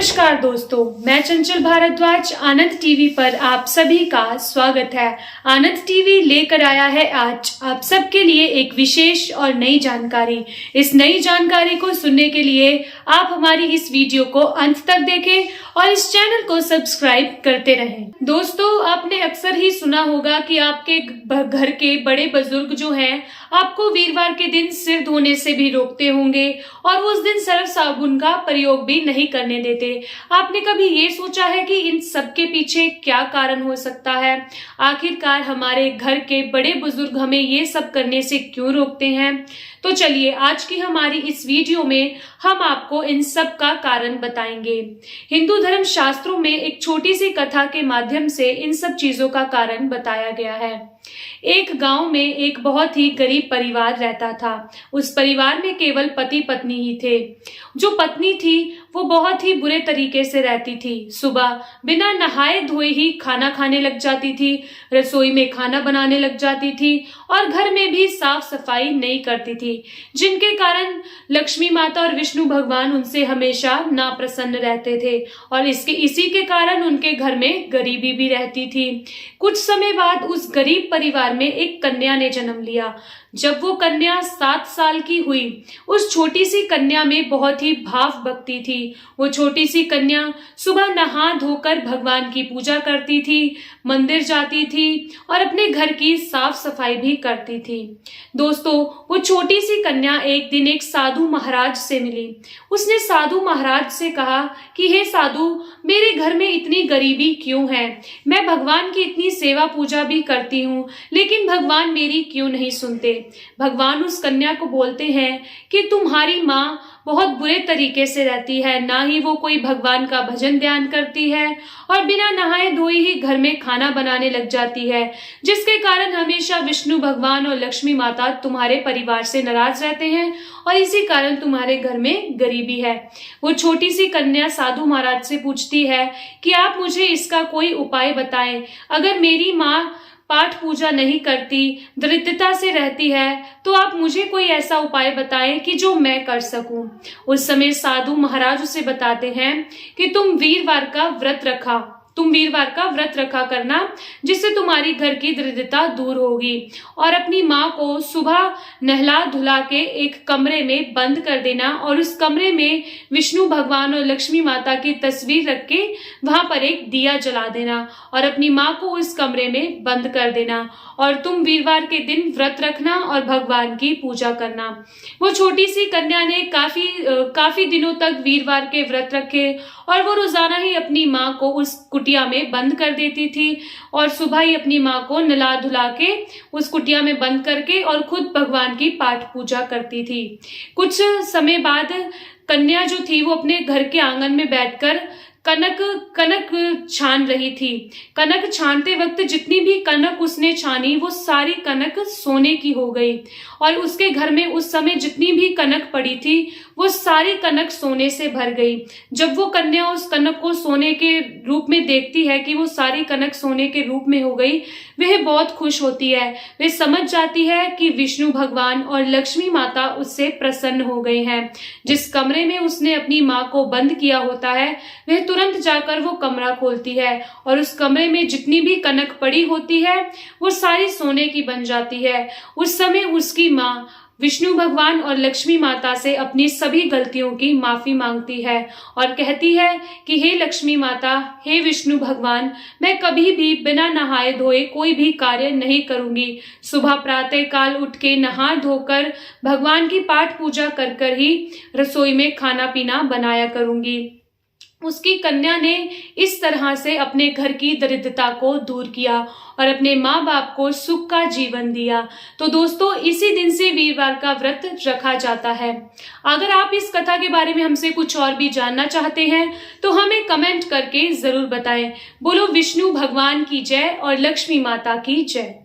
नमस्कार दोस्तों, मैं चंचल भारद्वाज आनंद टीवी पर आप सभी का स्वागत है। आनंद टीवी लेकर आया है आज आप सबके लिए एक विशेष और नई जानकारी। इस नई जानकारी को सुनने के लिए आप हमारी इस वीडियो को अंत तक देखें और इस चैनल को सब्सक्राइब करते रहें। दोस्तों, आपने अक्सर ही सुना होगा कि आपके घर के बड़े बुजुर्ग जो हैं आपको वीरवार के दिन सिर धोने से भी रोकते होंगे और उस दिन सर्फ साबुन का प्रयोग भी नहीं करने देते। आपने कभी ये सोचा है कि इन सब के पीछे क्या कारण हो सकता है? आखिरकार हमारे घर के बड़े बुजुर्ग हमें ये सब करने से क्यों रोकते हैं? तो चलिए आज की हमारी इस वीडियो में हम आपको इन सब का कारण बताएंगे। हिंदू धर्म शास्त्रों में एक छोटी सी कथा के माध्यम से इन सब चीजों का कारण बताया गया है। एक गांव में एक बहुत ही गरीब परिवार रहता था। उस परिवार में केवल पति पत्नी ही थे। जो पत्नी थी वो बहुत ही बुरे तरीके से रहती थी। सुबह बिना नहाए धोए ही खाना खाने लग जाती थी, रसोई में खाना बनाने लग जाती थी और घर में भी साफ सफाई नहीं करती थी, जिनके कारण लक्ष्मी माता और विष्णु भगवान उनसे हमेशा नाप्रसन्न रहते थे और इसी के कारण उनके घर में गरीबी भी रहती थी। कुछ समय बाद उस गरीब परिवार में एक कन्या ने जन्म लिया। जब वो कन्या 7 साल की हुई, उस छोटी सी कन्या में बहुत ही भाव भक्ति थी। वो छोटी सी कन्या सुबह नहा धोकर भगवान की पूजा करती थी, मंदिर जाती थी और अपने घर की साफ सफाई भी करती थी। दोस्तों, वो छोटी सी कन्या एक दिन एक साधु महाराज से मिली। उसने साधु महाराज से कहा कि हे साधु, मेरे घर में इतनी गरीबी क्यों है? मैं भगवान की इतनी सेवा पूजा भी करती हूँ, लेकिन भगवान मेरी क्यों नहीं सुनते? भगवान उस कन्या को बोलते हैं कि तुम्हारी माँ बहुत बुरे तरीके से रहती है, ना ही वो कोई भगवान का भजन ध्यान करती है और बिना नहाए धोए ही घर में खाना बनाने लग जाती है, जिसके कारण हमेशा विष्णु भगवान और लक्ष्मी माता तुम्हारे परिवार से नाराज रहते हैं और इसी कारण तुम्हारे घर में गरीबी है। वो छोटी सी कन्या साधु महाराज से पूछती है कि आप मुझे इसका कोई उपाय बताएं। अगर मेरी माँ पाठ पूजा नहीं करती, दरिद्रता से रहती है, तो आप मुझे कोई ऐसा उपाय बताएं कि जो मैं कर सकूं। उस समय साधु महाराज उसे बताते हैं कि तुम वीरवार का व्रत रखा करना, जिससे तुम्हारी घर की दरिद्रता दूर होगी और अपनी माँ को सुबह नहला धुला के एक कमरे में बंद कर देना और उस कमरे में विष्णु भगवान और लक्ष्मी माता की तस्वीर रख के वहां पर एक दिया जला देना और अपनी माँ को उस कमरे में बंद कर देना और तुम वीरवार के दिन व्रत रखना और भगवान की पूजा करना। वो छोटी सी कन्या ने काफी दिनों तक वीरवार के व्रत रखे और वो रोजाना ही अपनी माँ को उस कुटिया में बंद कर देती थी और सुबह ही अपनी माँ को नला धुला के उस कुटिया में बंद करके और खुद भगवान की पाठ पूजा करती थी। कुछ समय बाद कन्या जो थी वो अपने घर के आंगन में बैठकर कनक छान रही थी। कनक छानते वक्त जितनी भी कनक उसने छानी वो सारी कनक सोने की हो गई और उसके घर में उस समय जितनी भी कनक पड़ी थी वो सारी कनक सोने से भर गई। जब वो कन्या उस कनक को सोने के रूप में देखती है कि वो सारी कनक सोने के रूप में हो गई, वह बहुत खुश होती है। वे समझ जाती है कि विष्णु भगवान और लक्ष्मी माता उससे प्रसन्न हो गए हैं। जिस कमरे में उसने अपनी माँ को बंद किया होता है वह तुरंत जाकर वो कमरा खोलती है और उस कमरे में जितनी भी कनक पड़ी होती है वो सारी सोने की बन जाती है। उस समय उसकी माँ विष्णु भगवान और लक्ष्मी माता से अपनी सभी गलतियों की माफी मांगती है और कहती है कि हे लक्ष्मी माता, हे विष्णु भगवान, मैं कभी भी बिना नहाए धोए कोई भी कार्य नहीं करूंगी। सुबह प्रातः काल उठ के नहा धोकर भगवान की पाठ पूजा कर ही रसोई में खाना पीना बनाया करूंगी। उसकी कन्या ने इस तरह से अपने घर की दरिद्रता को दूर किया और अपने माँ बाप को सुख का जीवन दिया। तो दोस्तों, इसी दिन से वीरवार का व्रत रखा जाता है। अगर आप इस कथा के बारे में हमसे कुछ और भी जानना चाहते हैं तो हमें कमेंट करके जरूर बताएं। बोलो विष्णु भगवान की जय और लक्ष्मी माता की जय।